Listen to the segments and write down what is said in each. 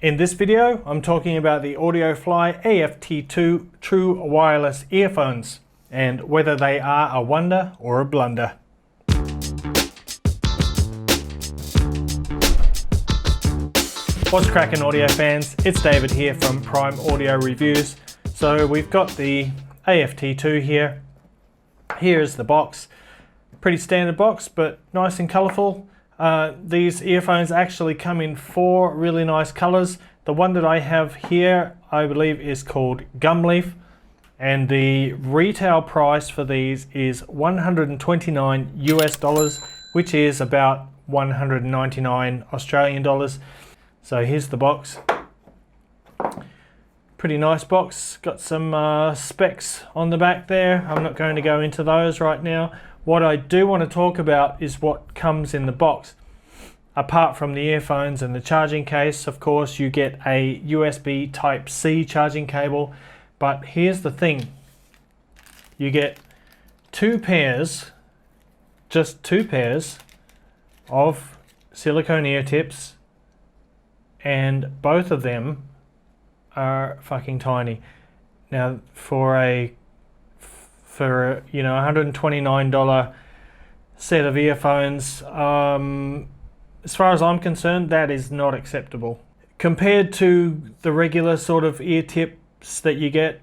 In this video, I'm talking about the Audiofly AFT2 True Wireless Earphones and whether they are a wonder or a blunder. What's cracking, audio fans? It's David here from Prime Audio Reviews. So we've got the AFT2 here. Here's the box. Pretty standard box, but nice and colourful. These earphones actually come in 4 really nice colours. The one that I have here, I believe, is called Gumleaf, and the retail price for these is $129 US, which is about 199 Australian dollars. So here's the box. Pretty nice box. Got some specs on the back there. I'm not going to go into those right now. What I do want to talk about is what comes in the box. Apart from the earphones and the charging case, of course, you get a USB Type-C charging cable. But here's the thing. You get 2 pairs, just 2 pairs of silicone ear tips, and both of them are fucking tiny. Now, for a $129 set of earphones, as far as I'm concerned, that is not acceptable. Compared to the regular sort of ear tips that you get,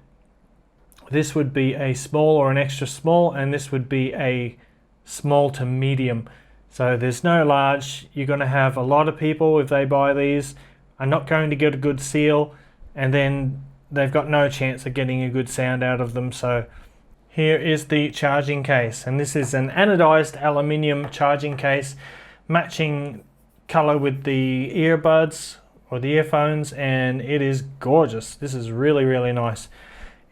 this would be a small or an extra small, and this would be a small to medium. So there's no large. You're going to have a lot of people, if they buy these, are not going to get a good seal, and then they've got no chance of getting a good sound out of them. So here is the charging case, and this is an anodized aluminium charging case, matching color with the earbuds or the earphones, and it is gorgeous. This is really, really nice.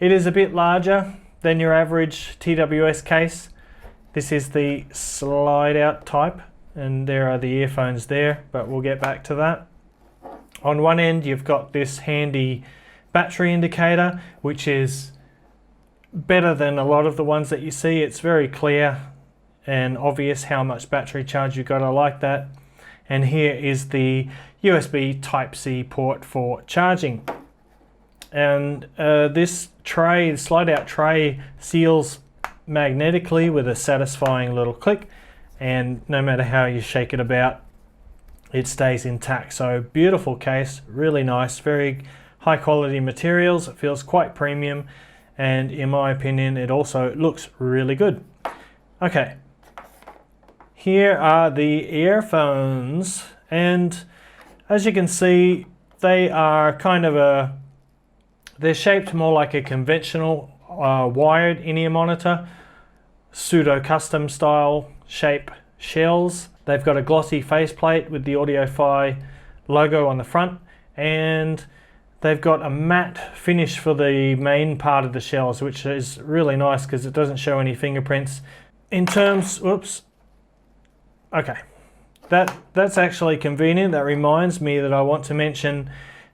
It is a bit larger than your average TWS case. This is the slide out type, and there are the earphones there, but we'll get back to that. On one end, you've got this handy battery indicator, which is better than a lot of the ones that you see. It's very clear and obvious how much battery charge you've got. I like that. And here is the USB Type-C port for charging. And this tray, the slide out tray, seals magnetically with a satisfying little click, and no matter how you shake it about, it stays intact. So beautiful case, really nice, very high quality materials. It feels quite premium, and in my opinion, it also looks really good. Okay, here are the earphones, and as you can see, they are they're shaped more like a conventional wired in-ear monitor, pseudo custom style shape shells. They've got a glossy faceplate with the Audiofly logo on the front, and they've got a matte finish for the main part of the shells, which is really nice because it doesn't show any fingerprints. In terms, that's actually convenient. That reminds me that I want to mention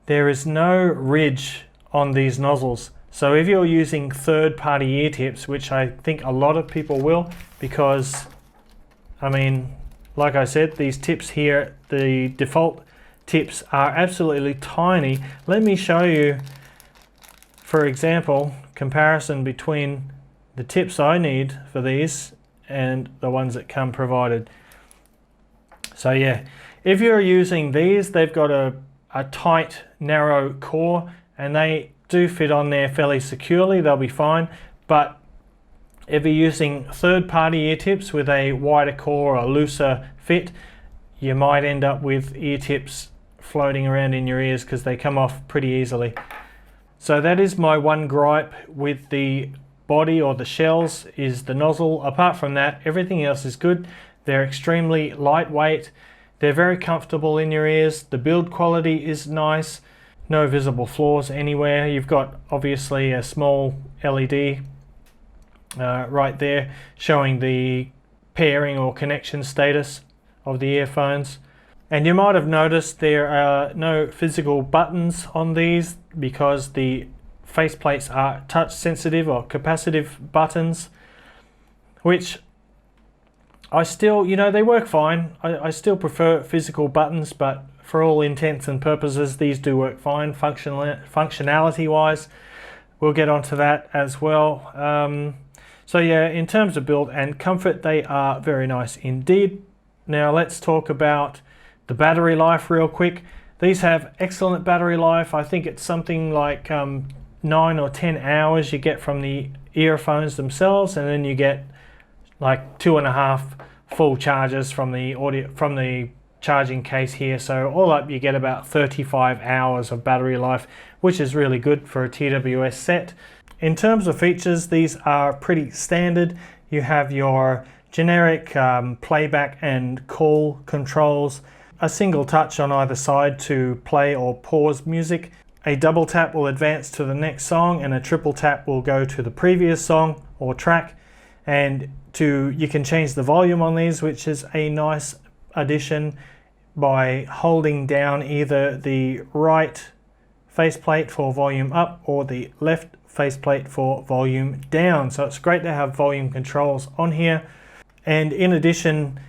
there is no ridge on these nozzles. So if you're using third-party ear tips, which I think a lot of people will, because, I mean, like I said, these tips here, the default tips are absolutely tiny. Let me show you, for example, comparison between the tips I need for these and the ones that come provided. So yeah, if you're using these, they've got a tight, narrow core, and they do fit on there fairly securely. They'll be fine. But if you're using third-party ear tips with a wider core or a looser fit, you might end up with ear tips floating around in your ears because they come off pretty easily. So that is my one gripe with the body or the shells, is the nozzle. Apart from that, everything else is good. They're extremely lightweight. They're very comfortable in your ears. The build quality is nice. No visible flaws anywhere. You've got obviously a small LED right there showing the pairing or connection status of the earphones. And you might have noticed there are no physical buttons on these because the faceplates are touch sensitive or capacitive buttons, which I still, they work fine. I still prefer physical buttons, but for all intents and purposes, these do work fine functionality wise. We'll get onto that as well. So yeah, in terms of build and comfort, they are very nice indeed. Now let's talk about the battery life real quick. These have excellent battery life. I think it's something like 9 or 10 hours you get from the earphones themselves, and then you get like 2.5 full charges from the charging case here. So all up you get about 35 hours of battery life, which is really good for a TWS set. In terms of features, these are pretty standard. You have your generic playback and call controls, a single touch on either side to play or pause music. A double tap will advance to the next song, and a triple tap will go to the previous song or track. And you can change the volume on these, which is a nice addition, by holding down either the right faceplate for volume up or the left faceplate for volume down. So it's great to have volume controls on here. And in addition,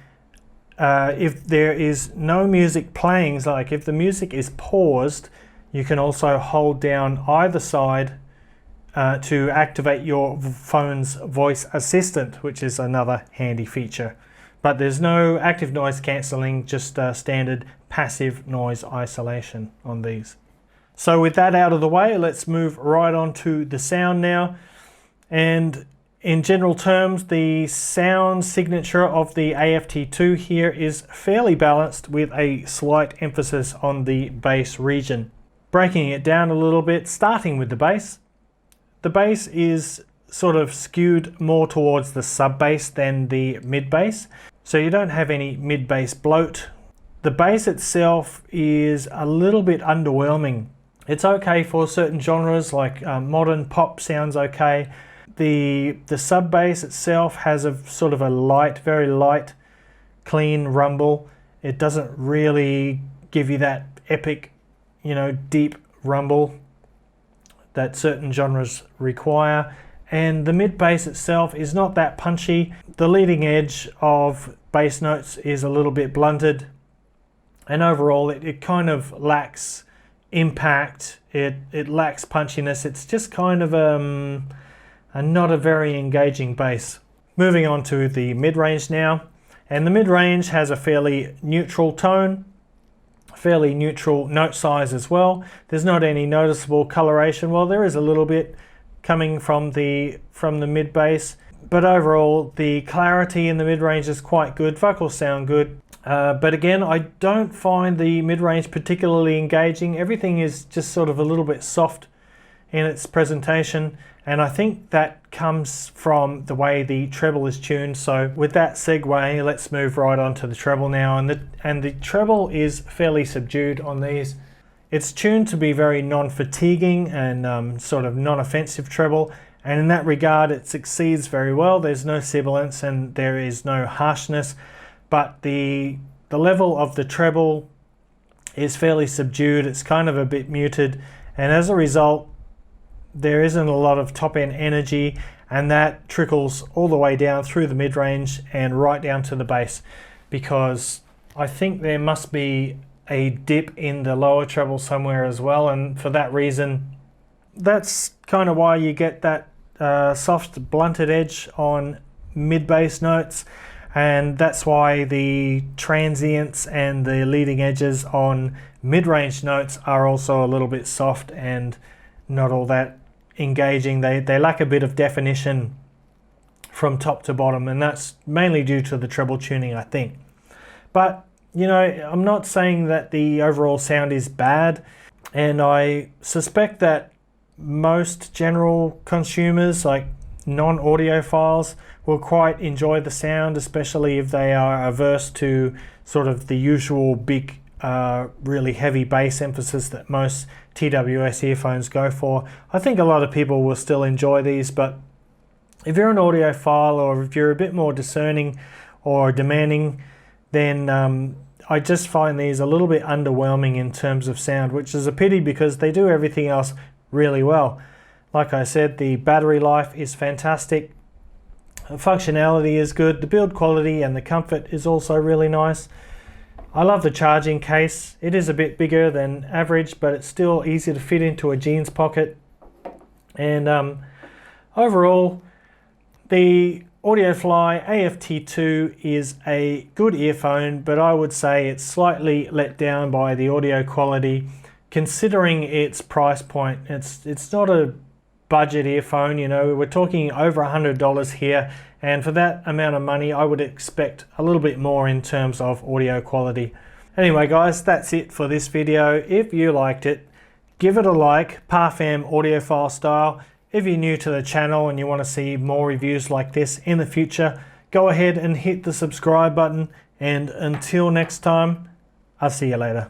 if there is no music playing, like if the music is paused, you can also hold down either side to activate your phone's voice assistant, which is another handy feature. But there's no active noise cancelling, just standard passive noise isolation on these. So with that out of the way, let's move right on to the sound now. And in general terms, the sound signature of the AFT2 here is fairly balanced, with a slight emphasis on the bass region. Breaking it down a little bit, starting with the bass. The bass is sort of skewed more towards the sub bass than the mid bass, so you don't have any mid bass bloat. The bass itself is a little bit underwhelming. It's okay for certain genres, like modern pop sounds okay. The sub bass itself has a sort of a light, very light, clean rumble. It doesn't really give you that epic, deep rumble that certain genres require. And the mid bass itself is not that punchy. The leading edge of bass notes is a little bit blunted, and overall it kind of lacks impact. It lacks punchiness. It's just kind of not a very engaging bass. Moving on to the mid-range now, and the mid-range has a fairly neutral tone, fairly neutral note size as well. There's not any noticeable coloration. Well, there is a little bit coming from the mid bass, but overall the clarity in the mid-range is quite good. Vocals sound good, but again, I don't find the mid-range particularly engaging. Everything is just sort of a little bit soft in its presentation, and I think that comes from the way the treble is tuned. So with that segue, let's move right on to the treble now, and the treble is fairly subdued on these. It's tuned to be very non-fatiguing and sort of non-offensive treble, and in that regard it succeeds very well. There's no sibilance and there is no harshness, but the level of the treble is fairly subdued. It's kind of a bit muted, and as a result there isn't a lot of top end energy, and that trickles all the way down through the mid-range and right down to the bass, because I think there must be a dip in the lower treble somewhere as well, and for that reason that's kind of why you get that soft blunted edge on mid bass notes, and that's why the transients and the leading edges on mid-range notes are also a little bit soft and not all that engaging. They lack a bit of definition from top to bottom, and that's mainly due to the treble tuning, I think. But I'm not saying that the overall sound is bad, and I suspect that most general consumers, like non-audiophiles, will quite enjoy the sound, especially if they are averse to sort of the usual big, really heavy bass emphasis that most TWS earphones go for. I think a lot of people will still enjoy these, but if you're an audiophile or if you're a bit more discerning or demanding, then I just find these a little bit underwhelming in terms of sound, which is a pity because they do everything else really well. Like I said, the battery life is fantastic, the functionality is good, the build quality and the comfort is also really nice. I love the charging case. It is a bit bigger than average, but it's still easy to fit into a jeans pocket. And overall, the Audiofly AFT2 is a good earphone, but I would say it's slightly let down by the audio quality considering its price point. It's not a budget earphone, you know, we're talking over $100 here, and for that amount of money I would expect a little bit more in terms of audio quality. Anyway guys, that's it for this video. If you liked it, give it a like, Parfam audiophile style. If you're new to the channel and you want to see more reviews like this in the future, go ahead and hit the subscribe button, and until next time, I'll see you later.